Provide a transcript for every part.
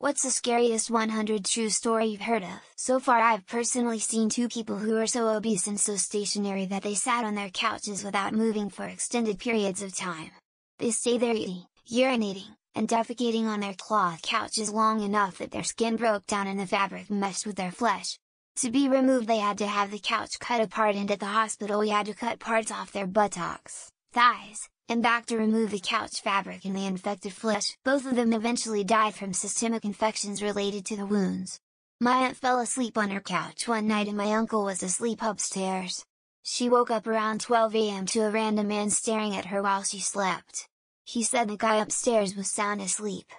What's the scariest 100 true story you've heard of? So far I've personally seen two people who are so obese and so stationary that they sat on their couches without moving for extended periods of time. They stay there eating, urinating, and defecating on their cloth couches long enough that their skin broke down and the fabric meshed with their flesh. To be removed they had to have the couch cut apart, and at the hospital we had to cut parts off their buttocks, thighs, and back to remove the couch fabric and the infected flesh. Both of them eventually died from systemic infections related to the wounds. My aunt fell asleep on her couch one night and my uncle was asleep upstairs. She woke up around 12 a.m. to a random man staring at her while she slept. He said the guy upstairs was sound asleep.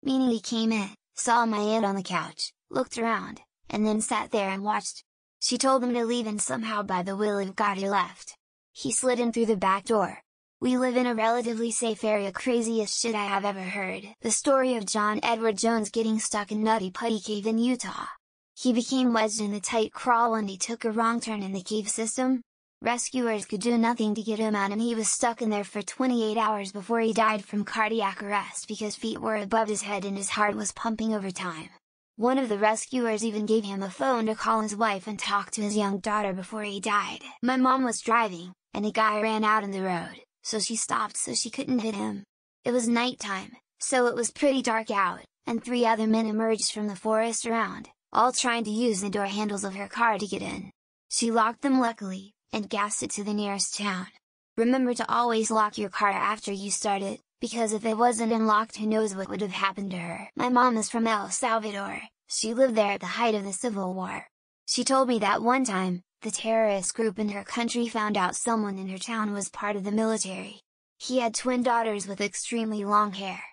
Meaning he came in, saw my aunt on the couch, looked around, and then sat there and watched. She told him to leave and somehow by the will of God he left. He slid in through the back door. We live in a relatively safe area. Craziest shit I have ever heard. The story of John Edward Jones getting stuck in Nutty Putty Cave in Utah. He became wedged in the tight crawl and he took a wrong turn in the cave system. Rescuers could do nothing to get him out and he was stuck in there for 28 hours before he died from cardiac arrest because feet were above his head and his heart was pumping over time. One of the rescuers even gave him a phone to call his wife and talk to his young daughter before he died. My mom was driving, and a guy ran out in the road, so she stopped so she couldn't hit him. It was nighttime, so it was pretty dark out, and 3 other men emerged from the forest around, all trying to use the door handles of her car to get in. She locked them luckily, and gassed it to the nearest town. Remember to always lock your car after you start it, because if it wasn't unlocked who knows what would have happened to her. My mom is from El Salvador. She lived there at the height of the Civil War. She told me that one time, the terrorist group in her country found out someone in her town was part of the military. He had twin daughters with extremely long hair.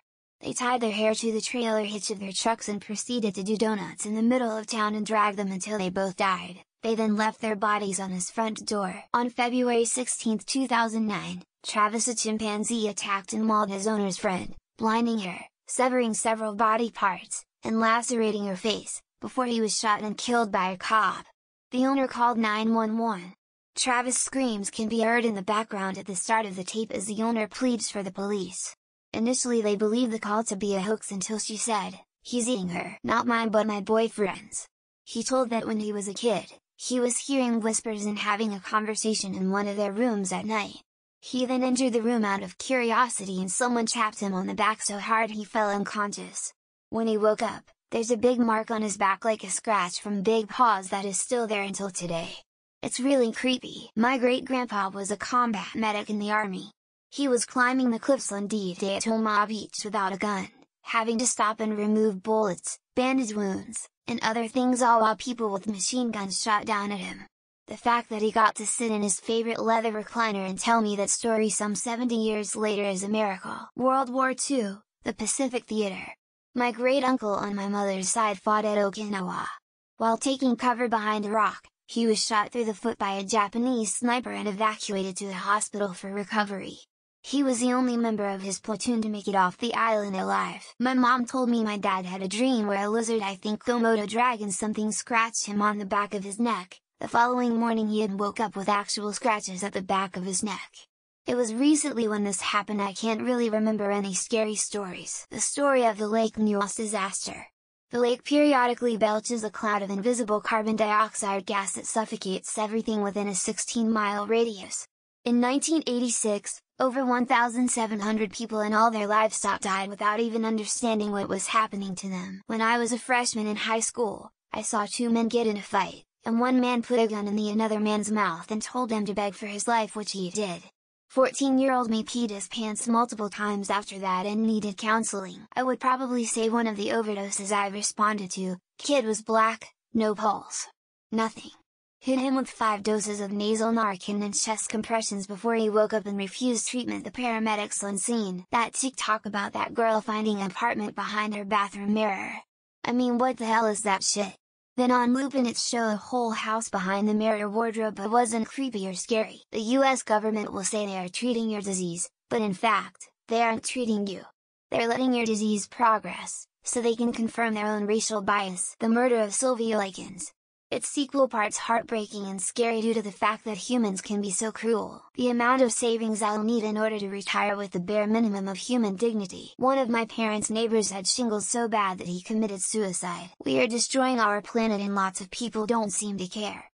They tied their hair to the trailer hitch of their trucks and proceeded to do donuts in the middle of town and drag them until they both died. They then left their bodies on his front door. On February 16, 2009, Travis, a chimpanzee, attacked and mauled his owner's friend, blinding her, severing several body parts, and lacerating her face, before he was shot and killed by a cop. The owner called 911. Travis' screams can be heard in the background at the start of the tape as the owner pleads for the police. Initially they believed the call to be a hoax until she said, "He's eating her, not mine but my boyfriend's." He told that when he was a kid, he was hearing whispers and having a conversation in one of their rooms at night. He then entered the room out of curiosity and someone tapped him on the back so hard he fell unconscious. When he woke up, there's a big mark on his back like a scratch from big paws that is still there until today. It's really creepy. My great-grandpa was a combat medic in the army. He was climbing the cliffs on D-Day at Omaha Beach without a gun, having to stop and remove bullets, bandage wounds, and other things all while people with machine guns shot down at him. The fact that he got to sit in his favorite leather recliner and tell me that story some 70 years later is a miracle. World War II, the Pacific Theater. My great-uncle on my mother's side fought at Okinawa. While taking cover behind a rock, he was shot through the foot by a Japanese sniper and evacuated to the hospital for recovery. He was the only member of his platoon to make it off the island alive. My mom told me my dad had a dream where a lizard, I think Komodo dragon something, scratched him on the back of his neck. The following morning he had woke up with actual scratches at the back of his neck. It was recently when this happened. I can't really remember any scary stories. The story of the Lake Newell's disaster. The lake periodically belches a cloud of invisible carbon dioxide gas that suffocates everything within a 16-mile radius. In 1986, over 1,700 people and all their livestock died without even understanding what was happening to them. When I was a freshman in high school, I saw 2 men get in a fight, and one man put a gun in the another man's mouth and told him to beg for his life, which he did. 14-year-old me peed his pants multiple times after that and needed counseling. I would probably say one of the overdoses I responded to. Kid was black, no pulse. Nothing. Hit him with 5 doses of nasal Narcan and chest compressions before he woke up and refused treatment. The paramedics on scene. That TikTok about that girl finding an apartment behind her bathroom mirror. I mean, what the hell is that shit? Then on loop and it show a whole house behind the mirror wardrobe, but wasn't creepy or scary. The US government will say they are treating your disease, but in fact, they aren't treating you. They're letting your disease progress, so they can confirm their own racial bias. The murder of Sylvia Likens. It's equal parts heartbreaking and scary due to the fact that humans can be so cruel. The amount of savings I'll need in order to retire with the bare minimum of human dignity. One of my parents' neighbors had shingles so bad that he committed suicide. We are destroying our planet and lots of people don't seem to care.